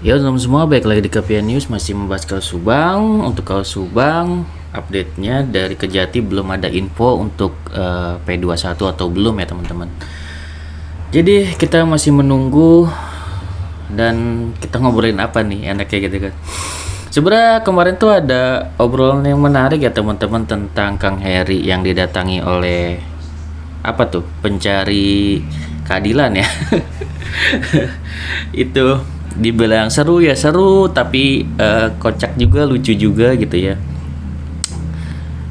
Ya teman semua, baik lagi di KPN News, masih membahas kaos Subang. Untuk kaos Subang, update-nya dari Kejati belum ada info untuk P21 atau belum ya teman-teman. Jadi kita masih menunggu, dan kita ngobrolin apa nih enaknya gitu kan. Sebenarnya kemarin tuh ada obrolan yang menarik ya teman-teman, tentang Kang Heri yang didatangi oleh apa tuh, pencari keadilan ya. Itu dibilang seru ya seru, tapi kocak juga, lucu juga gitu ya,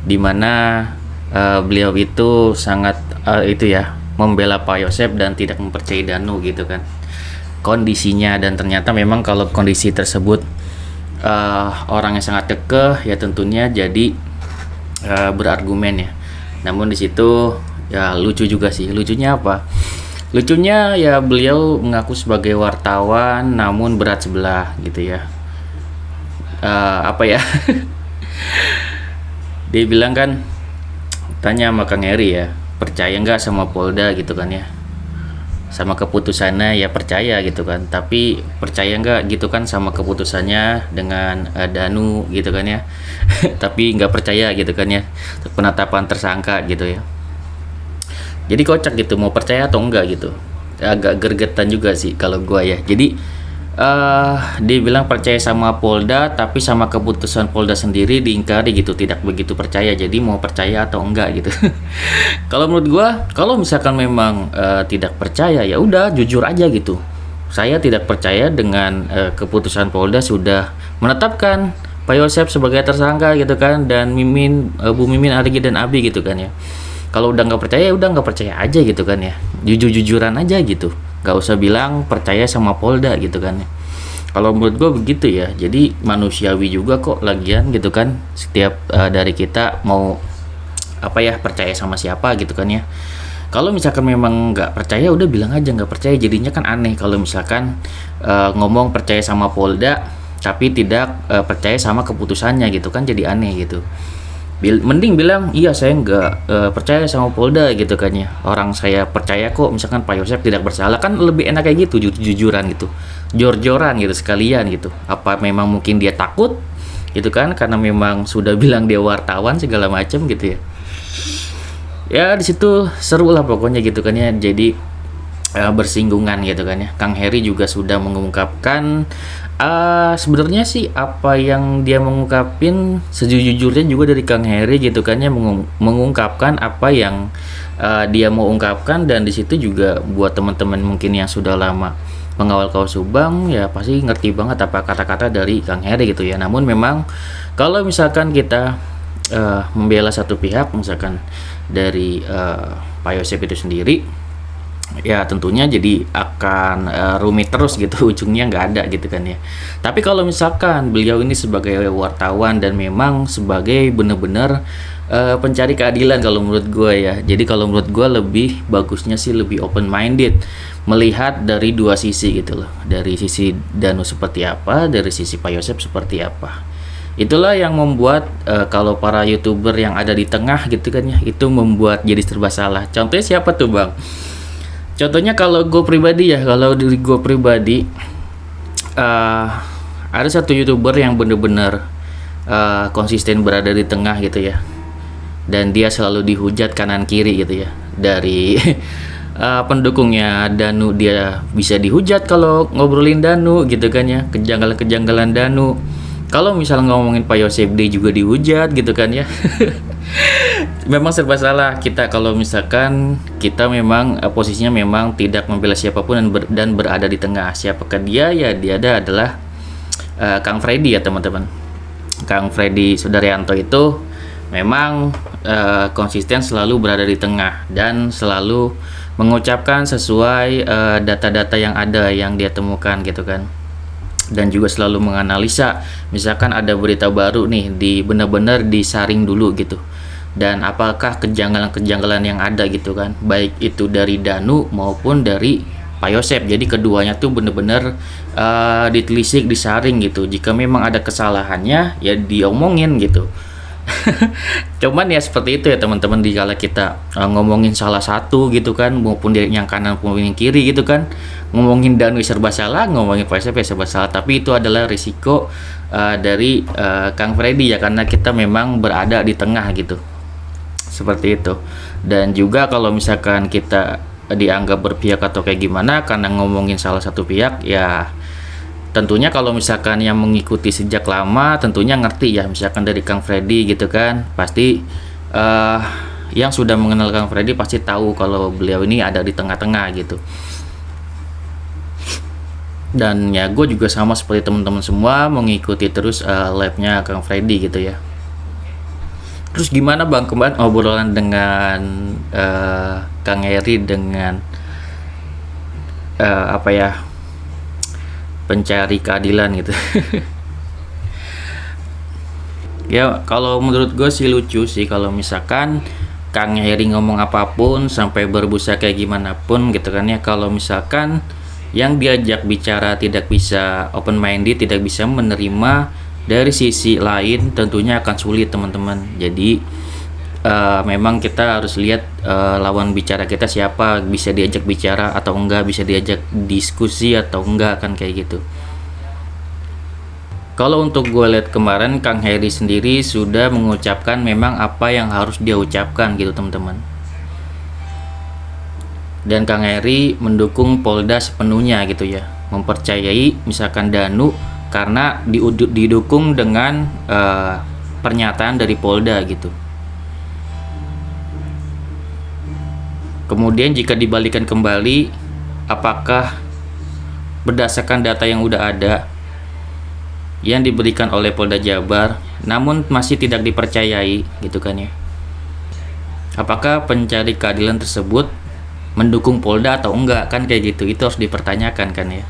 dimana beliau itu sangat itu ya, membela Pak Yosep dan tidak mempercayai Danu gitu kan kondisinya. Dan ternyata memang kalau kondisi tersebut orang yang sangat kekeh ya, tentunya jadi berargumen ya. Namun di situ ya lucu juga sih. Lucunya apa? Lucunya ya, beliau mengaku sebagai wartawan namun berat sebelah gitu ya. Apa ya? Dia bilang kan, tanya sama Kang Heri ya, percaya nggak sama Polda gitu kan ya, sama keputusannya ya percaya gitu kan, tapi percaya nggak gitu kan sama keputusannya dengan Danu gitu kan ya. Tapi nggak percaya gitu kan ya, penetapan tersangka gitu ya. Jadi kocak gitu, mau percaya atau enggak gitu, agak gergetan juga sih kalau gua ya. Jadi dia bilang percaya sama Polda, tapi sama keputusan Polda sendiri diingkari gitu, tidak begitu percaya. Jadi mau percaya atau enggak gitu. Kalau menurut gua, kalau misalkan memang tidak percaya, ya udah jujur aja gitu. Saya tidak percaya dengan keputusan Polda sudah menetapkan Pak Yosep sebagai tersangka gitu kan, dan Bu Mimin, Arigi dan Abi gitu kan ya. Kalau udah nggak percaya, udah nggak percaya aja gitu kan ya, jujur-jujuran aja gitu, nggak usah bilang percaya sama Polda gitu kan ya. Kalau menurut gue begitu ya. Jadi manusiawi juga kok lagian gitu kan, setiap dari kita mau apa ya, percaya sama siapa gitu kan ya. Kalau misalkan memang nggak percaya, udah bilang aja nggak percaya. Jadinya kan aneh kalau misalkan ngomong percaya sama Polda tapi tidak percaya sama keputusannya gitu kan, jadi aneh gitu. Mending bilang iya, saya nggak percaya sama Polda gitu kan ya, orang saya percaya kok misalkan Pak Yosep tidak bersalah, kan lebih enak kayak gitu, jujuran gitu, jor-joran gitu sekalian gitu. Apa memang mungkin dia takut gitu kan, karena memang sudah bilang dia wartawan segala macam gitu ya. Ya di situ seru lah pokoknya gitu kan ya. Jadi bersinggungan gitu kan ya. Kang Heri juga sudah mengungkapkan sebenarnya sih apa yang dia mengungkapin sejujurnya juga dari Kang Heri gitu kan ya, mengungkapkan apa yang dia mau ungkapkan. Dan di situ juga buat teman-teman mungkin yang sudah lama mengawal kaos Subang ya, pasti ngerti banget apa kata-kata dari Kang Heri gitu ya. Namun memang kalau misalkan kita membela satu pihak, misalkan dari Pak Yosep itu sendiri, ya tentunya jadi akan rumit terus gitu, ujungnya nggak ada gitu kan ya. Tapi kalau misalkan beliau ini sebagai wartawan dan memang sebagai benar-benar pencari keadilan kalau menurut gue ya, jadi kalau menurut gue lebih bagusnya sih lebih open minded, melihat dari dua sisi gitu loh, dari sisi Danu seperti apa, dari sisi Pak Yosep seperti apa. Itulah yang membuat kalau para youtuber yang ada di tengah gitu kan ya, itu membuat jadi serba salah. Contohnya siapa tuh bang? Contohnya kalau gue pribadi ya, kalau diri gue pribadi, ada satu youtuber yang bener-bener konsisten berada di tengah gitu ya, dan dia selalu dihujat kanan kiri gitu ya dari pendukungnya Danu. Dia bisa dihujat kalau ngobrolin Danu gitu kan ya, kejanggalan-kejanggalan Danu. Kalau misalnya ngomongin Pak Yosef, dia juga dihujat gitu kan ya. Memang serba salah kita kalau misalkan kita memang posisinya memang tidak membela siapapun dan berada di tengah. Siapakah dia? Ya dia adalah Kang Freddy ya teman-teman. Kang Freddy Sudaryanto itu memang konsisten selalu berada di tengah dan selalu mengucapkan sesuai data-data yang ada, yang dia temukan gitu kan. Dan juga selalu menganalisa, misalkan ada berita baru nih, benar-benar disaring dulu gitu, dan apakah kejanggalan-kejanggalan yang ada gitu kan, baik itu dari Danu maupun dari Pak Yosep. Jadi keduanya tuh benar-benar ditelisik, disaring gitu. Jika memang ada kesalahannya ya diomongin gitu. Cuman ya seperti itu ya teman-teman, di kala kita ngomongin salah satu gitu kan, maupun dari yang kanan maupun yang kiri gitu kan, ngomongin Danu serba salah, ngomongin Faisal serba salah, tapi itu adalah risiko dari Kang Freddy ya, karena kita memang berada di tengah gitu, seperti itu. Dan juga kalau misalkan kita dianggap berpihak atau kayak gimana karena ngomongin salah satu pihak, ya tentunya kalau misalkan yang mengikuti sejak lama tentunya ngerti ya, misalkan dari Kang Freddy gitu kan, pasti yang sudah mengenal Kang Freddy pasti tahu kalau beliau ini ada di tengah-tengah gitu. Dan ya gue juga sama seperti teman-teman semua mengikuti terus live-nya Kang Freddy gitu ya. Terus gimana Bang kemarin obrolan dengan Kang Heri dengan apa ya, pencari keadilan gitu. Ya kalau menurut gue sih lucu sih kalau misalkan Kang Heri ngomong apapun sampai berbusa kayak gimana pun gitu kan ya, kalau misalkan yang diajak bicara tidak bisa open minded, tidak bisa menerima dari sisi lain, tentunya akan sulit teman-teman. Jadi memang kita harus lihat lawan bicara kita siapa, bisa diajak bicara atau enggak, bisa diajak diskusi atau enggak, kan kayak gitu. Kalau untuk gue lihat kemarin, Kang Heri sendiri sudah mengucapkan memang apa yang harus dia ucapkan gitu teman-teman. Dan Kang Heri mendukung Polda sepenuhnya gitu ya, mempercayai misalkan Danu karena didukung dengan pernyataan dari Polda gitu. Kemudian jika dibalikan kembali, apakah berdasarkan data yang udah ada yang diberikan oleh Polda Jabar namun masih tidak dipercayai gitu kan ya, apakah pencari keadilan tersebut mendukung Polda atau enggak, kan kayak gitu, itu harus dipertanyakan kan ya.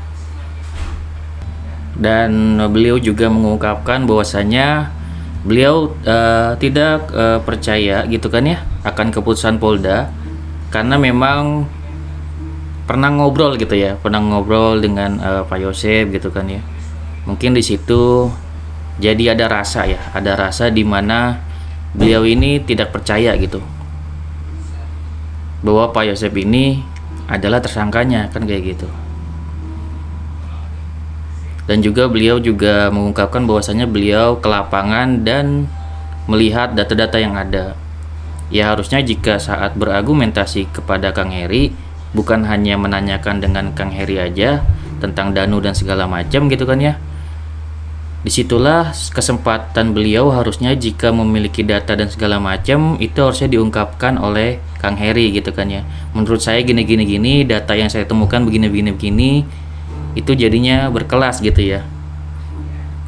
Dan beliau juga mengungkapkan bahwasanya beliau tidak percaya gitu kan ya akan keputusan Polda, karena memang pernah ngobrol gitu ya, pernah ngobrol dengan Pak Yosep gitu kan ya. Mungkin di situ jadi ada rasa ya, ada rasa di mana beliau ini tidak percaya gitu bahwa Pak Yosep ini adalah tersangkanya, kan kayak gitu. Dan juga beliau juga mengungkapkan bahwasanya beliau ke lapangan dan melihat data-data yang ada. Ya harusnya jika saat berargumentasi kepada Kang Heri, bukan hanya menanyakan dengan Kang Heri aja tentang Danu dan segala macam gitu kan ya. Disitulah kesempatan beliau, harusnya jika memiliki data dan segala macam itu harusnya diungkapkan oleh Kang Heri gitu kan ya. Menurut saya gini, data yang saya temukan begini, itu jadinya berkelas gitu ya.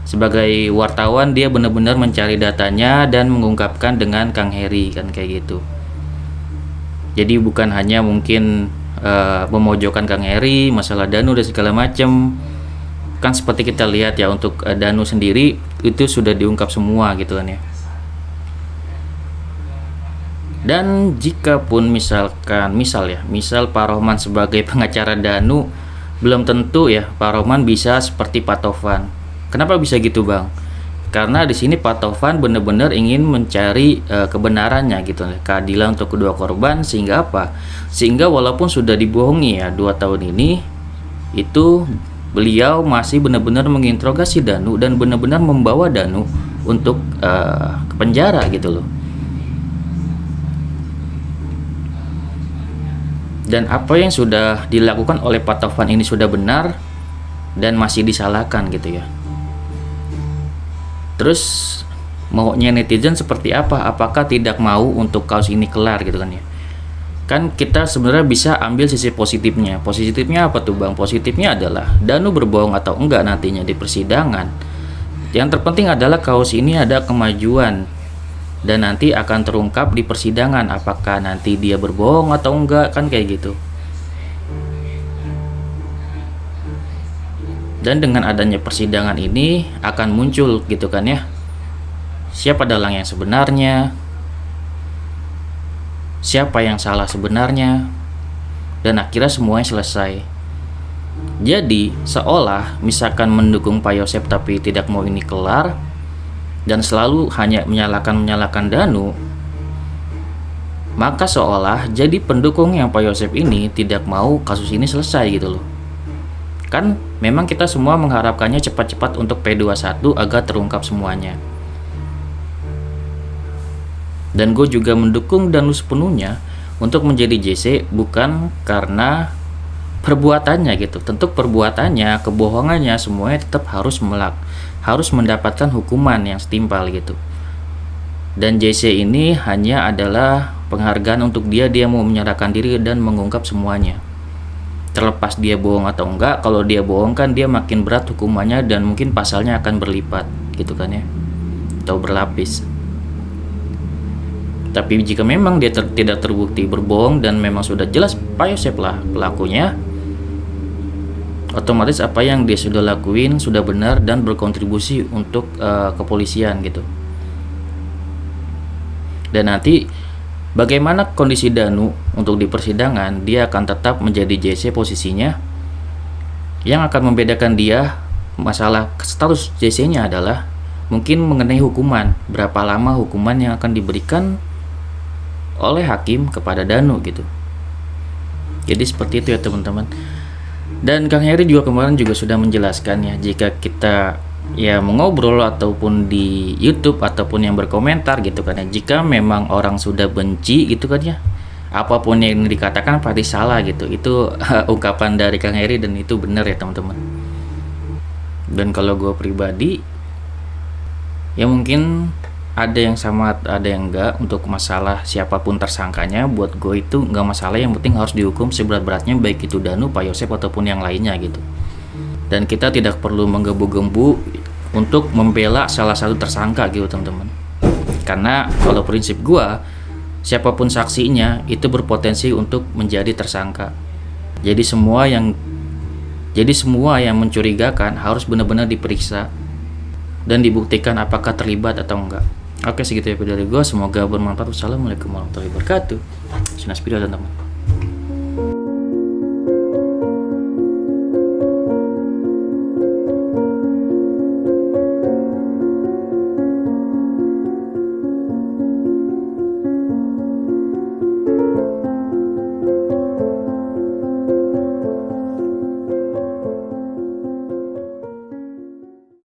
Sebagai wartawan dia benar-benar mencari datanya dan mengungkapkan dengan Kang Heri, kan kayak gitu. Jadi bukan hanya mungkin memojokkan Kang Heri masalah Danu dan segala macam. Kan seperti kita lihat ya, untuk Danu sendiri itu sudah diungkap semua gitu kan ya. Dan jika pun misal Pak Rohman sebagai pengacara Danu, belum tentu ya Pak Rohman bisa seperti Pak Tovan. Kenapa bisa gitu Bang? Karena di sini Pak Tovan benar-benar ingin mencari kebenarannya gitu, keadilan untuk kedua korban, sehingga apa? Sehingga walaupun sudah dibohongi ya 2 tahun ini, itu beliau masih benar-benar menginterogasi Danu dan benar-benar membawa Danu untuk ke penjara gitu loh. Dan apa yang sudah dilakukan oleh Pak Tovan ini sudah benar dan masih disalahkan gitu ya. Terus maunya netizen seperti apa? Apakah tidak mau untuk kasus ini kelar gitu kan ya? Kan kita sebenarnya bisa ambil sisi positifnya. Positifnya apa tuh Bang? Positifnya adalah Danu berbohong atau enggak nantinya di persidangan. Yang terpenting adalah kasus ini ada kemajuan dan nanti akan terungkap di persidangan apakah nanti dia berbohong atau enggak, kan kayak gitu. Dan dengan adanya persidangan ini akan muncul gitu kan ya, siapa dalang yang sebenarnya, siapa yang salah sebenarnya, dan akhirnya semuanya selesai. Jadi seolah misalkan mendukung Pak Yosep tapi tidak mau ini kelar, dan selalu hanya menyalahkan Danu, maka seolah jadi pendukung yang Pak Yosep ini tidak mau kasus ini selesai gitu loh. Kan memang kita semua mengharapkannya cepat-cepat untuk P21 agar terungkap semuanya. Dan gue juga mendukung Danu sepenuhnya untuk menjadi JC, bukan karena perbuatannya gitu. Tentu perbuatannya, kebohongannya, semuanya tetap harus mendapatkan hukuman yang setimpal gitu. Dan JC ini hanya adalah penghargaan untuk dia mau menyerahkan diri dan mengungkap semuanya. Terlepas dia bohong atau enggak, kalau dia bohong kan dia makin berat hukumannya dan mungkin pasalnya akan berlipat gitu kan ya, atau berlapis. Tapi jika memang dia tidak terbukti berbohong dan memang sudah jelas Pak Yosep lah pelakunya, otomatis apa yang dia sudah lakuin sudah benar dan berkontribusi untuk kepolisian gitu. Dan nanti bagaimana kondisi Danu untuk di persidangan, dia akan tetap menjadi JC posisinya. Yang akan membedakan dia masalah status JC-nya adalah mungkin mengenai hukuman, berapa lama hukuman yang akan diberikan oleh hakim kepada Danu gitu. Jadi seperti itu ya teman-teman. Dan Kang Heri juga kemarin juga sudah menjelaskan ya, jika kita ya mengobrol ataupun di YouTube ataupun yang berkomentar gitu kan ya, jika memang orang sudah benci gitu kan ya, apapun yang dikatakan pasti salah gitu. Itu ungkapan dari Kang Heri dan itu benar ya teman-teman. Dan kalau gue pribadi ya mungkin ada yang sama ada yang enggak. Untuk masalah siapapun tersangkanya, buat gue itu enggak masalah, yang penting harus dihukum seberat-beratnya, baik itu Danu, Pak Yosep ataupun yang lainnya gitu. Dan kita tidak perlu menggebu-gebu untuk membela salah satu tersangka gitu teman-teman. Karena kalau prinsip gue, siapapun saksinya itu berpotensi untuk menjadi tersangka. Jadi semua yang mencurigakan harus benar-benar diperiksa dan dibuktikan apakah terlibat atau enggak. Oke, segitu ya video dari gue, semoga bermanfaat. Wassalamualaikum warahmatullahi wabarakatuh. Sinas video teman-teman.